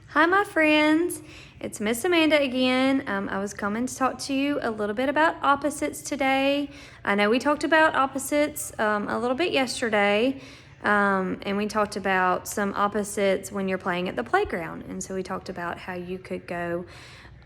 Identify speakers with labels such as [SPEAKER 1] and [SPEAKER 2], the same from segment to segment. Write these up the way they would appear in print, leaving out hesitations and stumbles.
[SPEAKER 1] Hi, my friends. It's Miss Amanda again. I was coming to talk to you a little bit about opposites today. I know we talked about opposites a little bit yesterday, and we talked about some opposites when you're playing at the playground. And so we talked about how you could go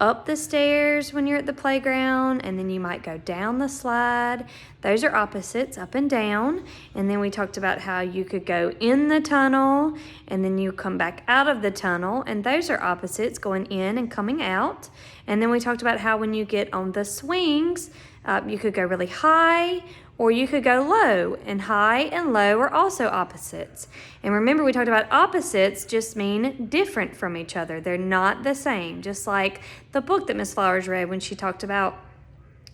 [SPEAKER 1] up the stairs when you're at the playground, and then you might go down the slide. Those are opposites, up and down. And then we talked about how you could go in the tunnel and then you come back out of the tunnel, and those are opposites, going in and coming out. And then we talked about how when you get on the swings, you could go really high or you could go low, and high and low are also opposites. And remember, we talked about opposites just mean different from each other. They're not the same, just like the book that Miss Flowers read when she talked about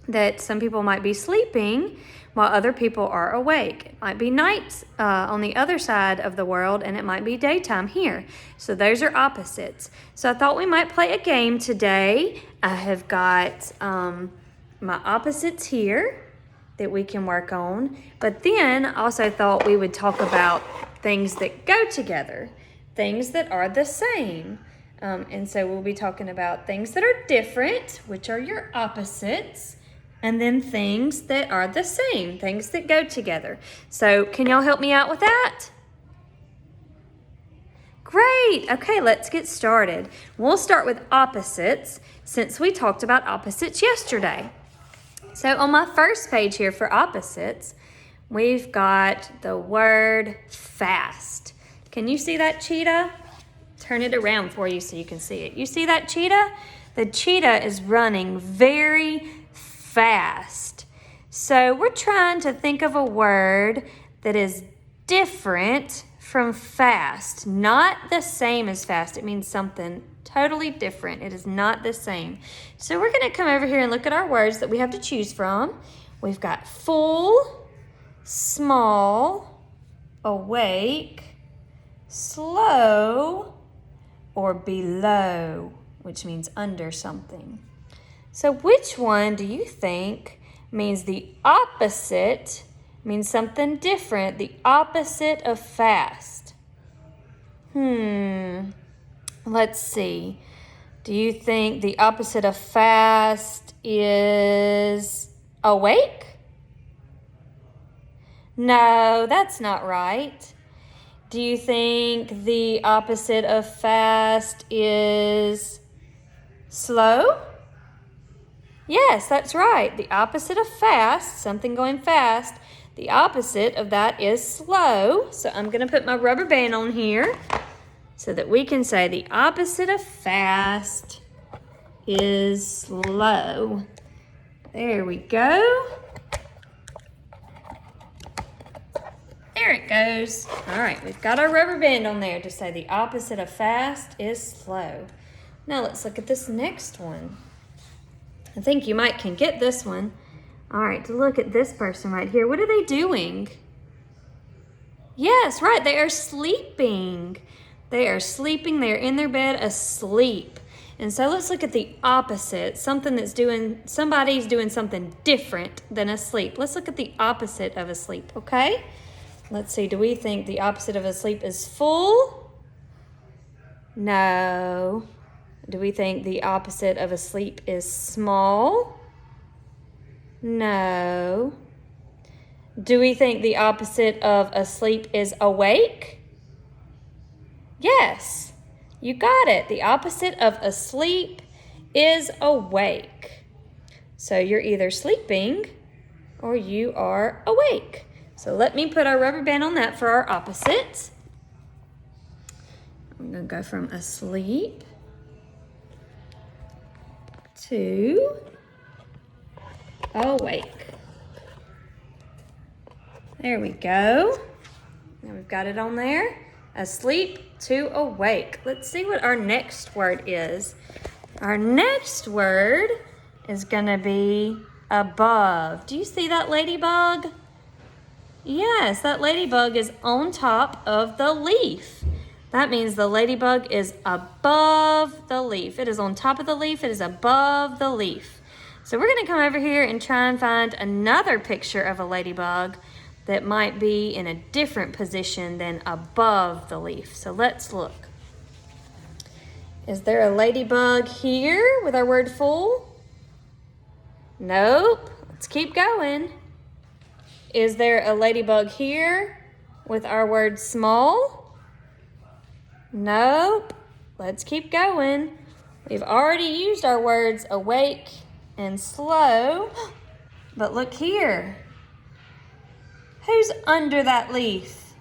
[SPEAKER 1] that some people might be sleeping while other people are awake. It might be night on the other side of the world, and it might be daytime here. So those are opposites. So I thought we might play a game today. I have got my opposites here that we can work on. But then I also thought we would talk about things that go together, things that are the same. And so we'll be talking about things that are different, which are your opposites, and then things that are the same, things that go together. So can y'all help me out with that? Great. Okay, let's get started. We'll start with opposites since we talked about opposites yesterday. So on my first page here for opposites, we've got the word fast. Can you see that, cheetah? Turn it around for you so you can see it. You see that cheetah? The cheetah is running very fast. So we're trying to think of a word that is different from fast, not the same as fast. It means something totally different. It is not the same. So we're going to come over here and look at our words that we have to choose from. We've got full, small, awake, slow, or below, which means under something. So which one do you think means the opposite, means something different, the opposite of fast? Let's see. Do you think the opposite of fast is awake? No, that's not right. Do you think the opposite of fast is slow? Yes, that's right. The opposite of fast, something going fast, the opposite of that is slow. So I'm going to put my rubber band on here so that we can say the opposite of fast is slow. There we go. There it goes. All right, we've got our rubber band on there to say the opposite of fast is slow. Now let's look at this next one. I think you might can get this one. All right, to look at this person right here. What are they doing? Yes, right, they are sleeping. They are sleeping, they're in their bed asleep. And so let's look at the opposite, somebody's doing something different than asleep. Let's look at the opposite of asleep, okay? Let's see, do we think the opposite of asleep is full? No. Do we think the opposite of asleep is small? No. Do we think the opposite of asleep is awake? Yes, you got it. The opposite of asleep is awake. So you're either sleeping or you are awake. So let me put our rubber band on that for our opposites. I'm going to go from asleep to awake. There we go. Now we've got it on there. Asleep to awake. Let's see what our next word is. Our next word is going to be above. Do you see that ladybug? Yes, that ladybug is on top of the leaf. That means the ladybug is above the leaf. It is on top of the leaf. It is above the leaf. So we're going to come over here and try and find another picture of a ladybug that might be in a different position than above the leaf. So let's look. Is there a ladybug here with our word full? Nope. Let's keep going. Is there a ladybug here with our word small? Nope. Let's keep going. We've already used our words awake and slow. But look here. Who's under that leaf?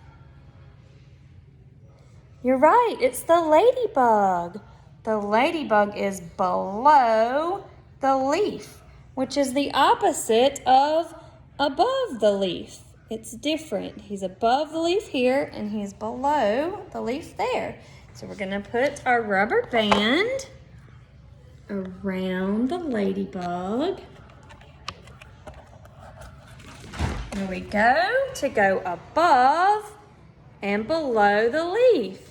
[SPEAKER 1] You're right, it's the ladybug. The ladybug is below the leaf, which is the opposite of above the leaf. It's different. He's above the leaf here and he's below the leaf there. So we're gonna put our rubber band around the ladybug. There we go, to go above and below the leaf.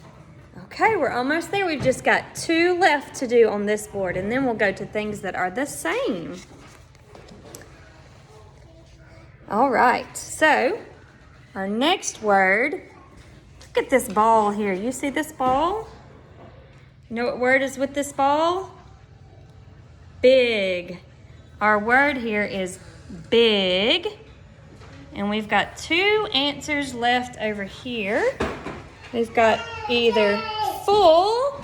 [SPEAKER 1] Okay, we're almost there. We've just got 2 left to do on this board, and then we'll go to things that are the same. All right, so our next word, look at this ball here. You see this ball? You know what word is with this ball? Big. Our word here is big. And we've got 2 answers left over here. We've got either full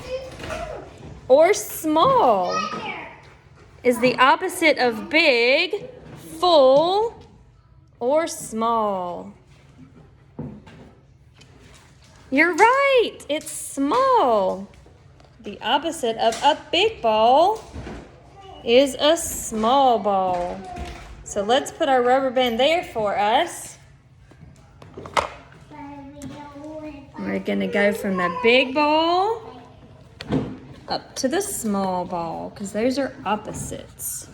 [SPEAKER 1] or small. Is the opposite of big full or small? You're right, it's small. The opposite of a big ball is a small ball. So let's put our rubber band there for us. We're gonna go from the big ball up to the small ball because those are opposites.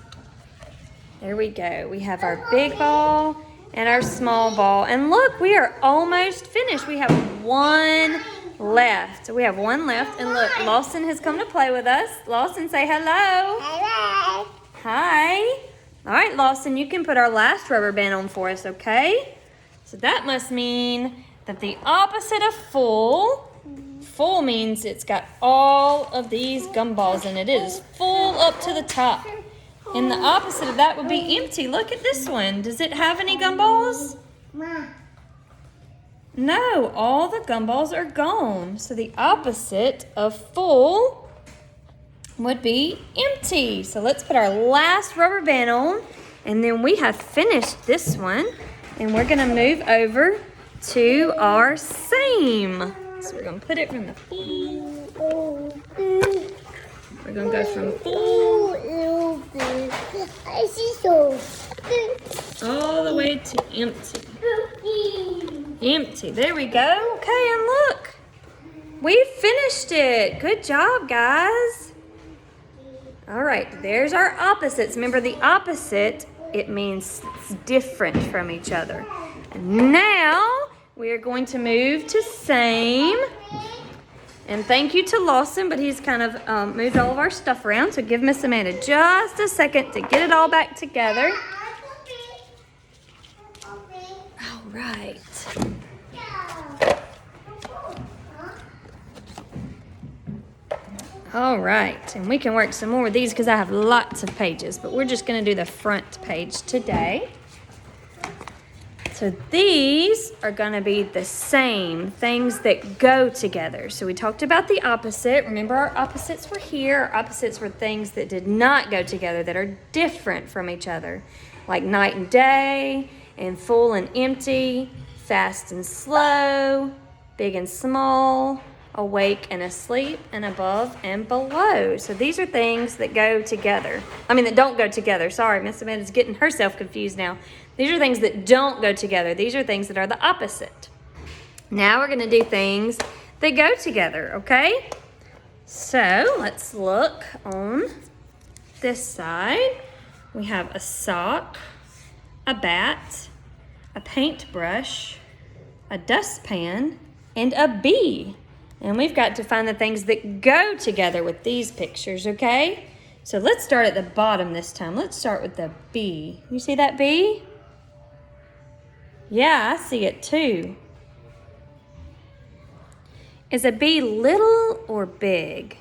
[SPEAKER 1] There we go. We have our big ball and our small ball. And look, we are almost finished. We have 1 left. So we have 1 left. And look, Lawson has come to play with us. Lawson, say hello.
[SPEAKER 2] Hello.
[SPEAKER 1] Hi. All right, Lawson, you can put our last rubber band on for us, okay? So that must mean that the opposite of full means it's got all of these gumballs in it. It is full up to the top. And the opposite of that would be empty. Look at this one. Does it have any gumballs? No, all the gumballs are gone. So the opposite of full would be empty. So let's put our last rubber band on, and then we have finished this one, and we're gonna move over to our same. So we're gonna put it from the full. We're gonna go from full all the way to empty. Empty, there we go. Okay, and look, we finished it. Good job, guys. All right, there's our opposites. Remember, the opposite, it means it's different from each other. And now we are going to move to same. And thank you to Lawson, but he's kind of moved all of our stuff around. So give Miss Amanda just a second to get it all back together. All right. All right, and we can work some more with these because I have lots of pages, but we're just going to do the front page today. So these are going to be the same things that go together. So we talked about the opposite. Remember, our opposites were here. Our opposites were things that did not go together, that are different from each other, like night and day, and full and empty, fast and slow, big and small, awake and asleep, and above and below. So these are things that go together. That don't go together. Sorry, Miss Amanda's getting herself confused now. These are things that don't go together. These are things that are the opposite. Now we're gonna do things that go together, okay? So let's look on this side. We have a sock, a bat, a paintbrush, a dustpan, and a bee. And we've got to find the things that go together with these pictures, okay? So let's start at the bottom this time. Let's start with the bee. You see that bee? Yeah, I see it too. Is a bee little or big?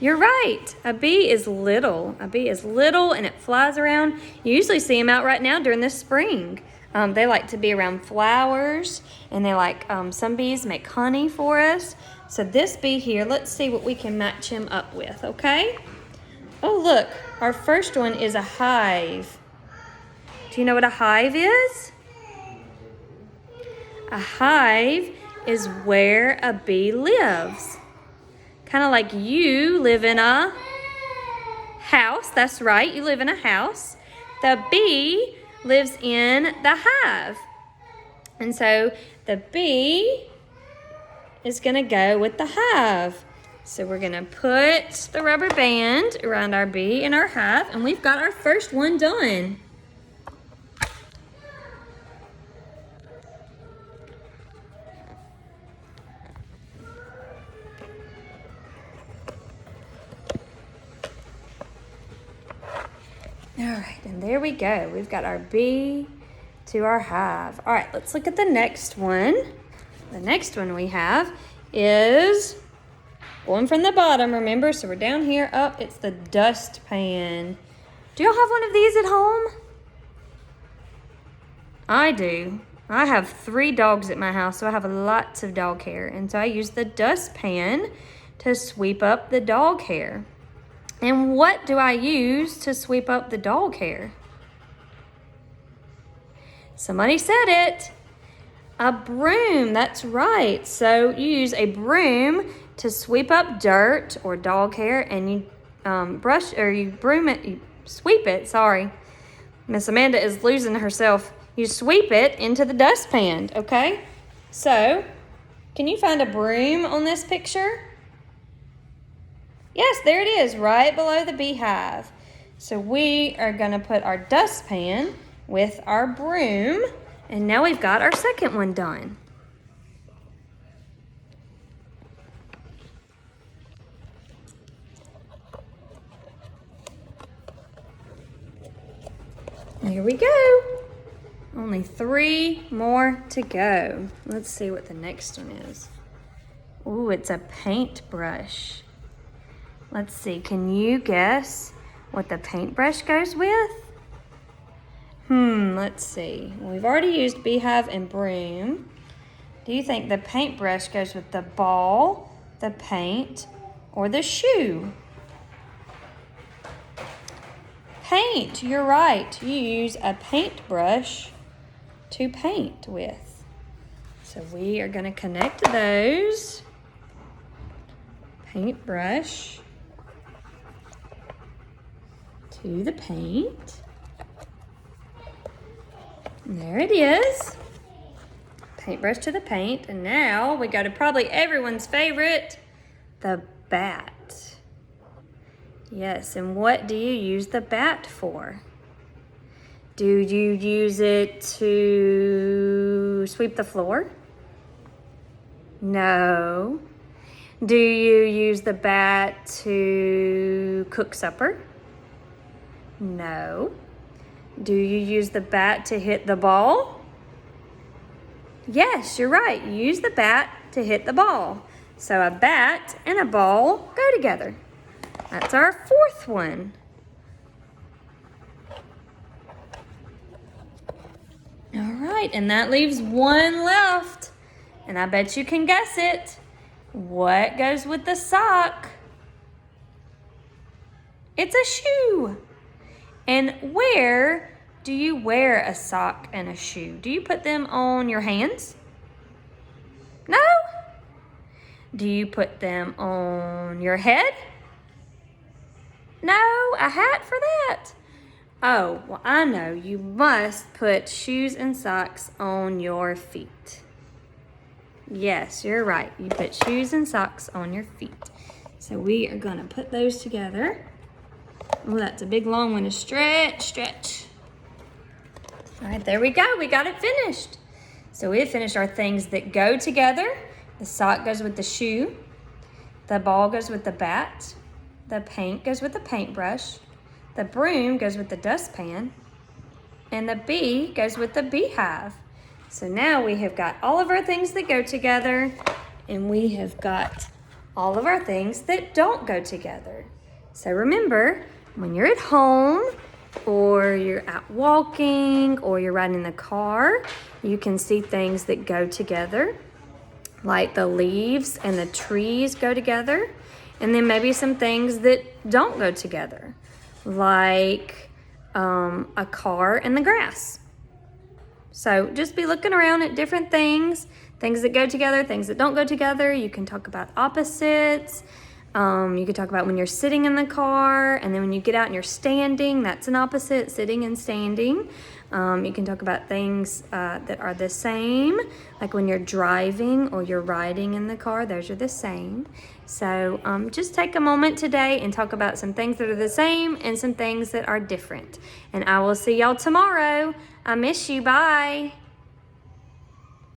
[SPEAKER 1] You're right. A bee is little. A bee is little and it flies around. You usually see them out right now during the spring. They like to be around flowers, and they like, some bees make honey for us. So this bee here, let's see what we can match him up with, okay? Oh, look, our first one is a hive. Do you know what a hive is? A hive is where a bee lives. Kind of like you live in a house. That's right, you live in a house. The bee lives in the hive. And so the bee is going to go with the hive. So we're going to put the rubber band around our bee in our hive, and we've got our first one done. All right, and there we go. We've got our bee to our hive. All right, let's look at the next one. The next one we have is going from the bottom, remember? So we're down here. Oh, it's the dustpan. Do y'all have one of these at home? I do. I have 3 dogs at my house, so I have lots of dog hair. And so I use the dustpan to sweep up the dog hair. And what do I use to sweep up the dog hair? Somebody said it. A broom, that's right. So you use a broom to sweep up dirt or dog hair, and you you sweep it, sorry. Miss Amanda is losing herself. You sweep it into the dustpan, okay? So, can you find a broom on this picture? Yes, there it is, right below the beehive. So we are going to put our dustpan with our broom, and now we've got our second one done. Here we go. Only 3 more to go. Let's see what the next one is. Ooh, it's a paintbrush. Let's see, can you guess what the paintbrush goes with? Let's see. We've already used beehive and broom. Do you think the paintbrush goes with the ball, the paint, or the shoe? Paint, you're right. You use a paintbrush to paint with. So we are going to connect those. Paintbrush to the paint. And there it is. Paintbrush to the paint. And now we go to probably everyone's favorite, the bat. Yes, and what do you use the bat for? Do you use it to sweep the floor? No. Do you use the bat to cook supper? No. Do you use the bat to hit the ball? Yes, you're right. You use the bat to hit the ball. So a bat and a ball go together. That's our 4th one. All right, and that leaves 1 left. And I bet you can guess it. What goes with the sock? It's a shoe. And where do you wear a sock and a shoe? Do you put them on your hands? No? Do you put them on your head? No, a hat for that. Oh, well, I know. You must put shoes and socks on your feet. Yes, you're right. You put shoes and socks on your feet. So we are going to put those together. Oh, that's a big long one to stretch. All right, there we go. We got it finished. So we have finished our things that go together. The sock goes with the shoe. The ball goes with the bat. The paint goes with the paintbrush. The broom goes with the dustpan. And the bee goes with the beehive. So now we have got all of our things that go together, and we have got all of our things that don't go together. So remember, when you're at home or you're out walking or you're riding in the car, you can see things that go together, like the leaves and the trees go together, and then maybe some things that don't go together, like a car and the grass. So just be looking around at different things that go together, things that don't go together. You can talk about opposites. You can talk about when you're sitting in the car, and then when you get out and you're standing, that's an opposite, sitting and standing. You can talk about things that are the same, like when you're driving or you're riding in the car, those are the same. So just take a moment today and talk about some things that are the same and some things that are different. And I will see y'all tomorrow. I miss you. Bye.